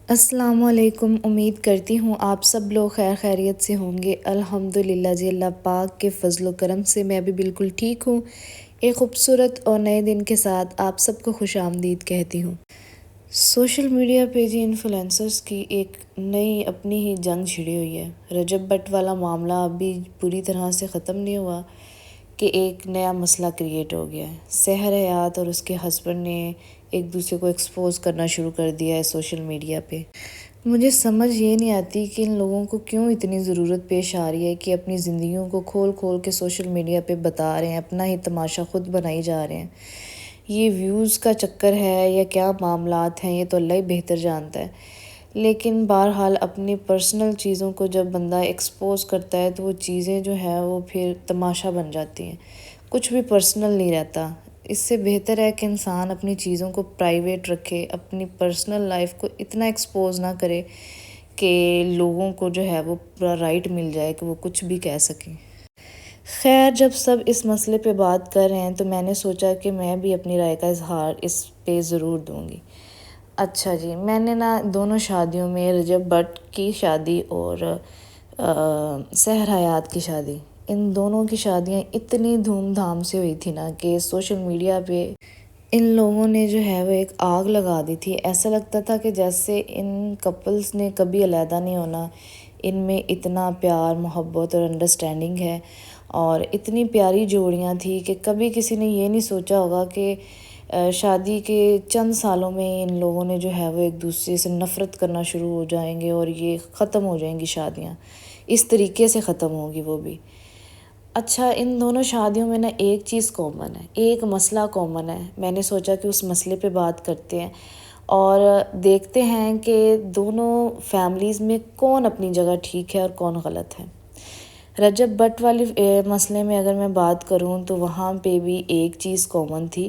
السلام علیکم۔ امید کرتی ہوں آپ سب لوگ خیر خیریت سے ہوں گے۔ الحمدللہ جی، اللہ پاک کے فضل و کرم سے میں بھی بالکل ٹھیک ہوں۔ ایک خوبصورت اور نئے دن کے ساتھ آپ سب کو خوش آمدید کہتی ہوں۔ سوشل میڈیا پہ جی انفلوئنسرز کی ایک نئی اپنی ہی جنگ چھڑی ہوئی ہے۔ رجب بٹ والا معاملہ ابھی پوری طرح سے ختم نہیں ہوا کہ ایک نیا مسئلہ کریٹ ہو گیا ہے۔ سحر حیات اور اس کے ہسبینڈ نے ایک دوسرے کو ایکسپوز کرنا شروع کر دیا ہے سوشل میڈیا پہ۔ مجھے سمجھ یہ نہیں آتی کہ ان لوگوں کو کیوں اتنی ضرورت پیش آ رہی ہے کہ اپنی زندگیوں کو کھول کھول کے سوشل میڈیا پہ بتا رہے ہیں، اپنا ہی تماشا خود بنائی جا رہے ہیں۔ یہ ویوز کا چکر ہے یا کیا معاملات ہیں، یہ تو اللہ ہی بہتر جانتا ہے۔ لیکن بہرحال اپنی پرسنل چیزوں کو جب بندہ ایکسپوز کرتا ہے تو وہ چیزیں جو ہے وہ پھر تماشا بن جاتی ہیں، کچھ بھی پرسنل نہیں رہتا۔ اس سے بہتر ہے کہ انسان اپنی چیزوں کو پرائیویٹ رکھے، اپنی پرسنل لائف کو اتنا ایکسپوز نہ کرے کہ لوگوں کو جو ہے وہ پورا رائٹ مل جائے کہ وہ کچھ بھی کہہ سکیں۔ خیر، جب سب اس مسئلے پہ بات کر رہے ہیں تو میں نے سوچا کہ میں بھی اپنی رائے کا اظہار اس پہ ضرور دوں گی۔ اچھا جی، میں نے دونوں شادیوں میں رجب بٹ کی شادی اور سحر حیات کی شادی، ان دونوں کی شادیاں اتنی دھوم دھام سے ہوئی تھی کہ سوشل میڈیا پہ ان لوگوں نے جو ہے وہ ایک آگ لگا دی تھی۔ ایسا لگتا تھا کہ جیسے ان کپلز نے کبھی علیحدہ نہیں ہونا، ان میں اتنا پیار، محبت اور انڈرسٹینڈنگ ہے اور اتنی پیاری جوڑیاں تھیں کہ کبھی کسی نے یہ نہیں سوچا ہوگا کہ شادی کے چند سالوں میں ان لوگوں نے جو ہے وہ ایک دوسرے سے نفرت کرنا شروع ہو جائیں گے اور یہ ختم ہو جائیں گی شادیاں، اس طریقے سے ختم ہوگی وہ بھی۔ اچھا، ان دونوں شادیوں میں ایک چیز کامن ہے، ایک مسئلہ کامن ہے۔ میں نے سوچا کہ اس مسئلے پہ بات کرتے ہیں اور دیکھتے ہیں کہ دونوں فیملیز میں کون اپنی جگہ ٹھیک ہے اور کون غلط ہے۔ رجب بٹ والی مسئلے میں اگر میں بات کروں تو وہاں پہ بھی ایک چیز کامن تھی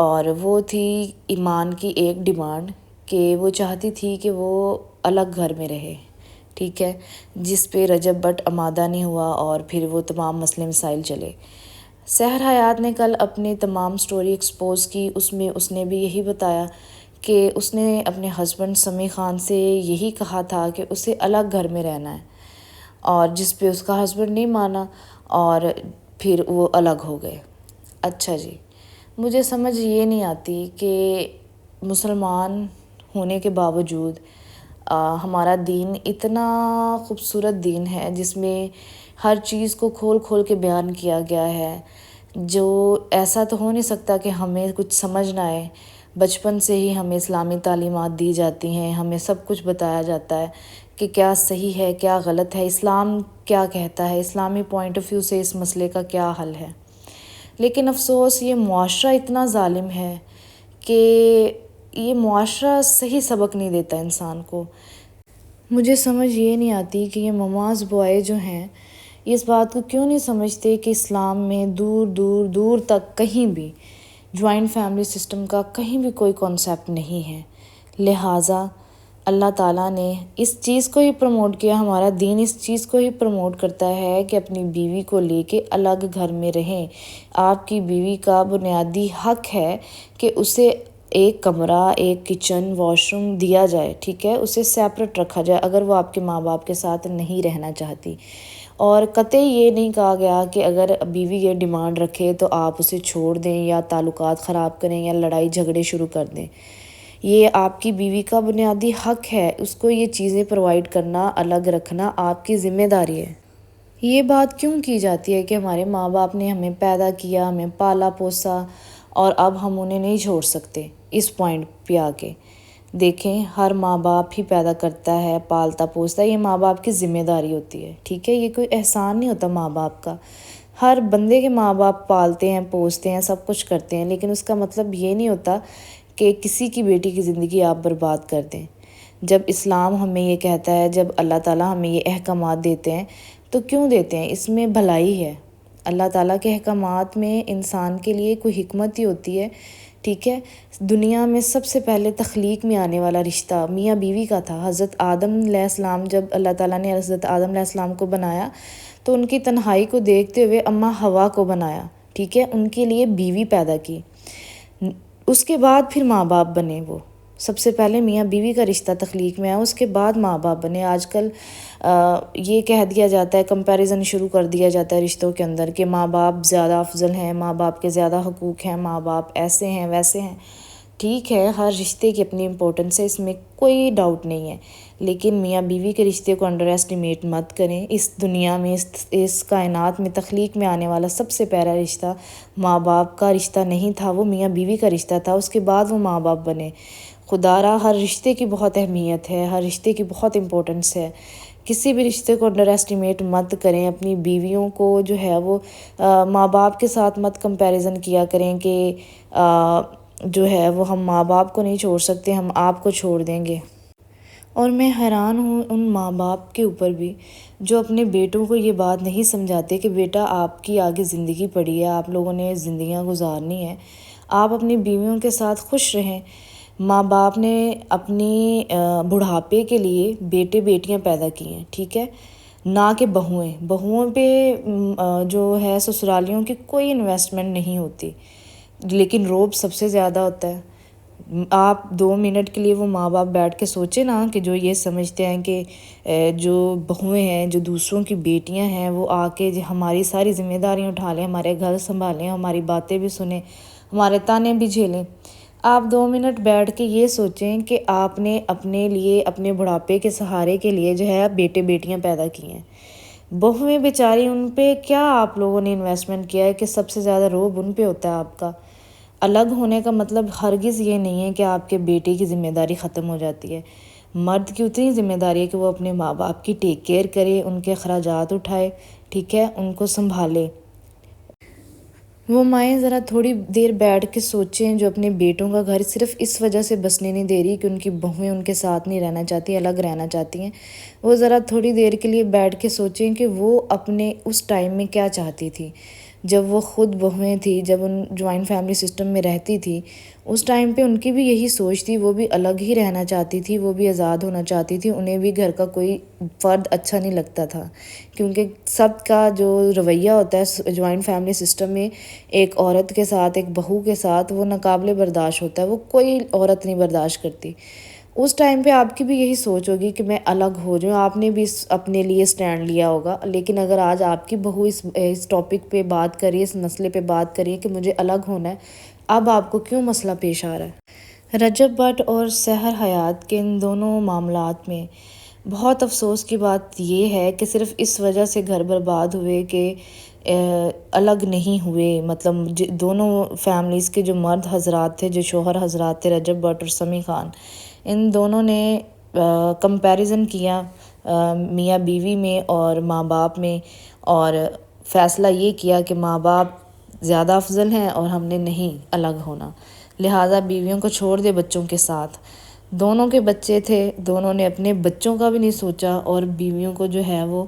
اور وہ تھی ایمان کی ایک ڈیمانڈ کہ وہ چاہتی تھی کہ وہ الگ گھر میں رہے، ٹھیک ہے، جس پہ رجب بٹ آمادہ نہیں ہوا اور پھر وہ تمام مسئلے مسائل چلے۔ سحر حیات نے کل اپنی تمام سٹوری ایکسپوز کی، اس میں اس نے بھی یہی بتایا کہ اس نے اپنے ہسبینڈ سمیع خان سے یہی کہا تھا کہ اسے الگ گھر میں رہنا ہے، اور جس پہ اس کا ہسبینڈ نہیں مانا اور پھر وہ الگ ہو گئے۔ اچھا جی، مجھے سمجھ یہ نہیں آتی کہ مسلمان ہونے کے باوجود ہمارا دین اتنا خوبصورت دین ہے جس میں ہر چیز کو کھول کھول کے بیان کیا گیا ہے، جو ایسا تو ہو نہیں سکتا کہ ہمیں کچھ سمجھ نہ آئے۔ بچپن سے ہی ہمیں اسلامی تعلیمات دی جاتی ہیں، ہمیں سب کچھ بتایا جاتا ہے کہ کیا صحیح ہے کیا غلط ہے، اسلام کیا کہتا ہے، اسلامی پوائنٹ آف ویو سے اس مسئلے کا کیا حل ہے۔ لیکن افسوس یہ معاشرہ اتنا ظالم ہے کہ یہ معاشرہ صحیح سبق نہیں دیتا انسان کو۔ مجھے سمجھ یہ نہیں آتی کہ یہ مماز بوائے جو ہیں یہ اس بات کو کیوں نہیں سمجھتے کہ اسلام میں دور دور دور تک کہیں بھی جوائنٹ فیملی سسٹم کا کہیں بھی کوئی کانسیپٹ نہیں ہے۔ لہٰذا اللہ تعالیٰ نے اس چیز کو ہی پروموٹ کیا، ہمارا دین اس چیز کو ہی پروموٹ کرتا ہے کہ اپنی بیوی کو لے کے الگ گھر میں رہیں۔ آپ کی بیوی کا بنیادی حق ہے کہ اسے ایک کمرہ، ایک کچن، واش روم دیا جائے، ٹھیک ہے، اسے سیپریٹ رکھا جائے اگر وہ آپ کے ماں باپ کے ساتھ نہیں رہنا چاہتی۔ اور قطعی یہ نہیں کہا گیا کہ اگر بیوی یہ ڈیمانڈ رکھے تو آپ اسے چھوڑ دیں یا تعلقات خراب کریں یا لڑائی جھگڑے شروع کر دیں۔ یہ آپ کی بیوی کا بنیادی حق ہے، اس کو یہ چیزیں پرووائڈ کرنا، الگ رکھنا آپ کی ذمہ داری ہے۔ یہ بات کیوں کی جاتی ہے کہ ہمارے ماں باپ نے ہمیں پیدا کیا، ہمیں پالا پوسا اور اب ہم انہیں نہیں چھوڑ سکتے؟ اس پوائنٹ پہ آ کے دیکھیں، ہر ماں باپ ہی پیدا کرتا ہے، پالتا پوستا ہے، یہ ماں باپ کی ذمہ داری ہوتی ہے، ٹھیک ہے، یہ کوئی احسان نہیں ہوتا ماں باپ کا۔ ہر بندے کے ماں باپ پالتے ہیں، پوستے ہیں، سب کچھ کرتے ہیں، لیکن اس کا مطلب یہ نہیں ہوتا کہ کسی کی بیٹی کی زندگی آپ برباد کر دیں۔ جب اسلام ہمیں یہ کہتا ہے، جب اللہ تعالیٰ ہمیں یہ احکامات دیتے ہیں تو کیوں دیتے ہیں؟ اس میں بھلائی ہے۔ اللہ تعالیٰ کے احکامات میں انسان کے لیے کوئی حکمت ہی ہوتی ہے، ٹھیک ہے۔ دنیا میں سب سے پہلے تخلیق میں آنے والا رشتہ میاں بیوی کا تھا۔ حضرت آدم علیہ السلام، جب اللہ تعالیٰ نے حضرت آدم علیہ السلام کو بنایا تو ان کی تنہائی کو دیکھتے ہوئے اماں حوا کو بنایا، ٹھیک ہے، ان کے لیے بیوی پیدا کی، اس کے بعد پھر ماں باپ بنے وہ۔ سب سے پہلے میاں بیوی کا رشتہ تخلیق میں آیا، اس کے بعد ماں باپ بنے۔ آج کل یہ کہہ دیا جاتا ہے، کمپیریزن شروع کر دیا جاتا ہے رشتوں کے اندر کہ ماں باپ زیادہ افضل ہیں، ماں باپ کے زیادہ حقوق ہیں، ماں باپ ایسے ہیں ویسے ہیں۔ ٹھیک ہے، ہر رشتے کی اپنی امپورٹنس ہے، اس میں کوئی ڈاؤٹ نہیں ہے، لیکن میاں بیوی کے رشتے کو انڈر ایسٹیمیٹ مت کریں۔ اس دنیا میں، اس کائنات میں، تخلیق میں آنے والا سب سے پہلا رشتہ ماں باپ کا رشتہ نہیں تھا، وہ میاں بیوی کا رشتہ تھا، اس کے بعد وہ ماں باپ بنے۔ خدا را ہر رشتے کی بہت اہمیت ہے، ہر رشتے کی بہت امپورٹنس ہے، کسی بھی رشتے کو انڈر ایسٹیمیٹ مت کریں۔ اپنی بیویوں کو جو ہے وہ ماں باپ کے ساتھ مت کمپیریزن کیا کریں کہ جو ہے وہ ہم ماں باپ کو نہیں چھوڑ سکتے، ہم آپ کو چھوڑ دیں گے۔ اور میں حیران ہوں ان ماں باپ کے اوپر بھی جو اپنے بیٹوں کو یہ بات نہیں سمجھاتے کہ بیٹا آپ کی آگے زندگی پڑی ہے، آپ لوگوں نے زندگیاں گزارنی ہے، آپ اپنی بیویوں کے ساتھ خوش رہیں۔ ماں باپ نے اپنی بڑھاپے کے لیے بیٹے بیٹیاں پیدا کی ہیں، ٹھیک ہے، نہ کہ بہوؤں پہ جو ہے سسرالیوں کی کوئی انویسٹمنٹ نہیں ہوتی، لیکن روب سب سے زیادہ ہوتا ہے۔ آپ 2 منٹ کے لیے وہ ماں باپ بیٹھ کے سوچیں نا کہ جو یہ سمجھتے ہیں کہ جو بہویں ہیں، جو دوسروں کی بیٹیاں ہیں، وہ آ کے ہماری ساری ذمہ داریاں اٹھا لیں، ہمارے گھر سنبھالیں، ہماری باتیں بھی سنیں، ہمارے تانے بھی جھیلیں۔ آپ 2 منٹ بیٹھ کے یہ سوچیں کہ آپ نے اپنے لیے، اپنے بڑھاپے کے سہارے کے لیے جو ہے بیٹے بیٹیاں پیدا کی ہیں۔ بہویں بیچاری، ان پہ کیا آپ لوگوں نے انویسٹمنٹ کیا ہے کہ سب سے زیادہ روب ان پہ ہوتا ہے آپ کا۔ الگ ہونے کا مطلب ہرگز یہ نہیں ہے کہ آپ کے بیٹے کی ذمہ داری ختم ہو جاتی ہے۔ مرد کی اتنی ذمہ داری ہے کہ وہ اپنے ماں باپ کی ٹیک کیئر کرے، ان کے اخراجات اٹھائے، ٹھیک ہے، ان کو سنبھالے۔ وہ مائیں ذرا تھوڑی دیر بیٹھ کے سوچیں جو اپنے بیٹوں کا گھر صرف اس وجہ سے بسنے نہیں دے رہی کہ ان کی بہویں ان کے ساتھ نہیں رہنا چاہتی، الگ رہنا چاہتی ہیں۔ وہ ذرا تھوڑی دیر کے لیے بیٹھ کے سوچیں کہ وہ اپنے اس ٹائم میں کیا چاہتی تھی، جب وہ خود بہویں تھی، جب ان جوائنٹ فیملی سسٹم میں رہتی تھی، اس ٹائم پہ ان کی بھی یہی سوچ تھی، وہ بھی الگ ہی رہنا چاہتی تھی، وہ بھی آزاد ہونا چاہتی تھی، انہیں بھی گھر کا کوئی فرد اچھا نہیں لگتا تھا، کیونکہ سب کا جو رویہ ہوتا ہے جوائنٹ فیملی سسٹم میں، ایک عورت کے ساتھ، ایک بہو کے ساتھ، وہ ناقابل برداشت ہوتا ہے، وہ کوئی عورت نہیں برداشت کرتی۔ اس ٹائم پہ آپ کی بھی یہی سوچ ہوگی کہ میں الگ ہو جاؤں، آپ نے بھی اپنے لیے سٹینڈ لیا ہوگا۔ لیکن اگر آج آپ کی بہو اس ٹاپک پہ بات کریے، اس مسئلے پہ بات کریے کہ مجھے الگ ہونا ہے، اب آپ کو کیوں مسئلہ پیش آ رہا ہے؟ رجب بٹ اور سحر حیات کے ان دونوں معاملات میں بہت افسوس کی بات یہ ہے کہ صرف اس وجہ سے گھر برباد ہوئے کہ الگ نہیں ہوئے، مطلب دونوں فیملیز کے جو مرد حضرات تھے، جو شوہر حضرات تھے، رجب بٹ اور سمیع خان، ان دونوں نے کمپیریزن کیا میاں بیوی میں اور ماں باپ میں، اور فیصلہ یہ کیا کہ ماں باپ زیادہ افضل ہیں اور ہم نے نہیں الگ ہونا، لہٰذا بیویوں کو چھوڑ دے بچوں کے ساتھ۔ دونوں کے بچے تھے، دونوں نے اپنے بچوں کا بھی نہیں سوچا اور بیویوں کو جو ہے وہ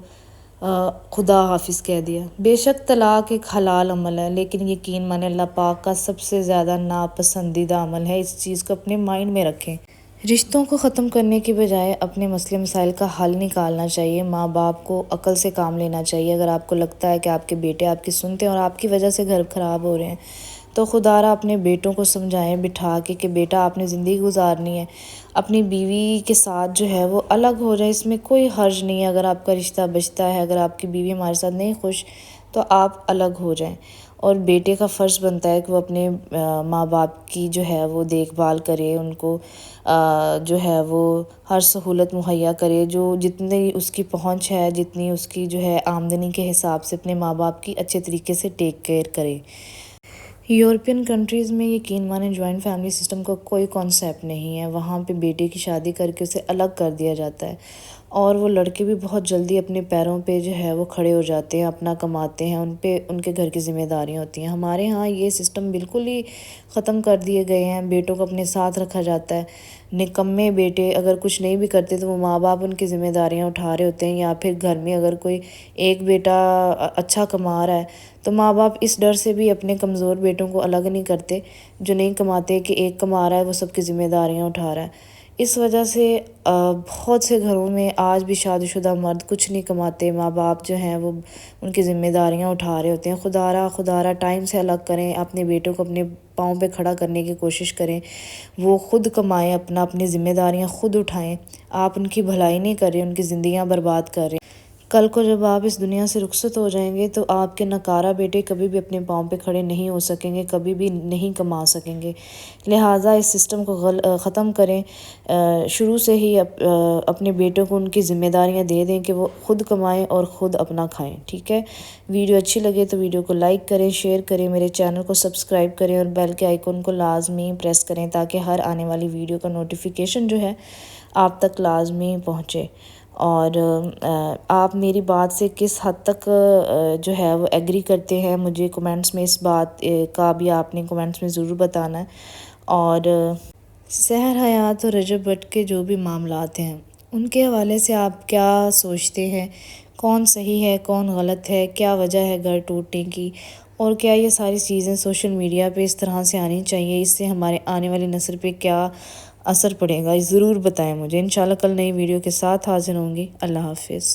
خدا حافظ کہہ دیا۔ بے شک طلاق ایک حلال عمل ہے، لیکن یقین مانیں اللہ پاک کا سب سے زیادہ ناپسندیدہ عمل ہے، اس چیز کو اپنے مائنڈ میں رکھیں۔ رشتوں کو ختم کرنے کی بجائے اپنے مسئلے مسائل کا حل نکالنا چاہیے، ماں باپ کو عقل سے کام لینا چاہیے۔ اگر آپ کو لگتا ہے کہ آپ کے بیٹے آپ کی سنتے ہیں اور آپ کی وجہ سے گھر خراب ہو رہے ہیں، تو خدا را اپنے بیٹوں کو سمجھائیں بٹھا کے کہ بیٹا آپ نے زندگی گزارنی ہے، اپنی بیوی کے ساتھ جو ہے وہ الگ ہو جائے، اس میں کوئی حرج نہیں ہے۔ اگر آپ کا رشتہ بچتا ہے، اگر آپ کی بیوی ہمارے ساتھ نہیں خوش، تو آپ الگ ہو جائیں۔ اور بیٹے کا فرض بنتا ہے کہ وہ اپنے ماں باپ کی جو ہے وہ دیکھ بھال کرے، ان کو جو ہے وہ ہر سہولت مہیا کرے، جو جتنی اس کی پہنچ ہے، جتنی اس کی جو ہے آمدنی کے حساب سے اپنے ماں باپ کی اچھے طریقے سے ٹیک کیئر کرے۔ یورپین کنٹریز میں یقین مانیں جوائنٹ فیملی سسٹم کا کوئی کانسیپٹ نہیں ہے، وہاں پہ بیٹے کی شادی کر کے اسے الگ کر دیا جاتا ہے، اور وہ لڑکے بھی بہت جلدی اپنے پیروں پہ جو ہے وہ کھڑے ہو جاتے ہیں، اپنا کماتے ہیں، ان پہ ان کے گھر کی ذمہ داریاں ہوتی ہیں۔ ہمارے ہاں یہ سسٹم بالکل ہی ختم کر دیے گئے ہیں، بیٹوں کو اپنے ساتھ رکھا جاتا ہے۔ نکمے بیٹے اگر کچھ نہیں بھی کرتے تو وہ ماں باپ ان کی ذمہ داریاں اٹھا رہے ہوتے ہیں، یا پھر گھر میں اگر کوئی ایک بیٹا اچھا کما رہا ہے تو ماں باپ اس ڈر سے بھی اپنے کمزور بیٹوں کو الگ نہیں کرتے، جو نہیں کماتے، کہ ایک کما رہا ہے وہ سب کی ذمہ داریاں اٹھا رہا ہے۔ اس وجہ سے بہت سے گھروں میں آج بھی شادی شدہ مرد کچھ نہیں کماتے، ماں باپ جو ہیں وہ ان کی ذمہ داریاں اٹھا رہے ہوتے ہیں۔ خدا را ٹائم سے الگ کریں، اپنے بیٹوں کو اپنے پاؤں پہ کھڑا کرنے کی کوشش کریں، وہ خود کمائیں، اپنی ذمہ داریاں خود اٹھائیں۔ آپ ان کی بھلائی نہیں کر رہے، ان کی زندگیاں برباد کر رہے ہیں۔ کل کو جب آپ اس دنیا سے رخصت ہو جائیں گے تو آپ کے نکارہ بیٹے کبھی بھی اپنے پاؤں پہ کھڑے نہیں ہو سکیں گے، کبھی بھی نہیں کما سکیں گے۔ لہٰذا اس سسٹم کو ختم کریں، شروع سے ہی اپنے بیٹوں کو ان کی ذمہ داریاں دے دیں کہ وہ خود کمائیں اور خود اپنا کھائیں، ٹھیک ہے؟ ویڈیو اچھی لگے تو ویڈیو کو لائک کریں، شیئر کریں، میرے چینل کو سبسکرائب کریں اور بیل کے آئیکن کو لازمی پریس کریں تاکہ ہر آنے والی ویڈیو کا نوٹیفیکیشن جو ہے آپ تک لازمی پہنچے۔ اور آپ میری بات سے کس حد تک جو ہے وہ ایگری کرتے ہیں، مجھے کومنٹس میں اس بات کا بھی آپ نے کومنٹس میں ضرور بتانا ہے۔ اور سحر حیات اور رجب بٹ کے جو بھی معاملات ہیں ان کے حوالے سے آپ کیا سوچتے ہیں؟ کون صحیح ہے، کون غلط ہے، کیا وجہ ہے گھر ٹوٹنے کی، اور کیا یہ ساری چیزیں سوشل میڈیا پہ اس طرح سے آنی چاہیے؟ اس سے ہمارے آنے والی نسل پہ کیا اثر پڑے گا، ضرور بتائیں مجھے۔ انشاءاللہ کل نئی ویڈیو کے ساتھ حاضر ہوں گی۔ اللہ حافظ۔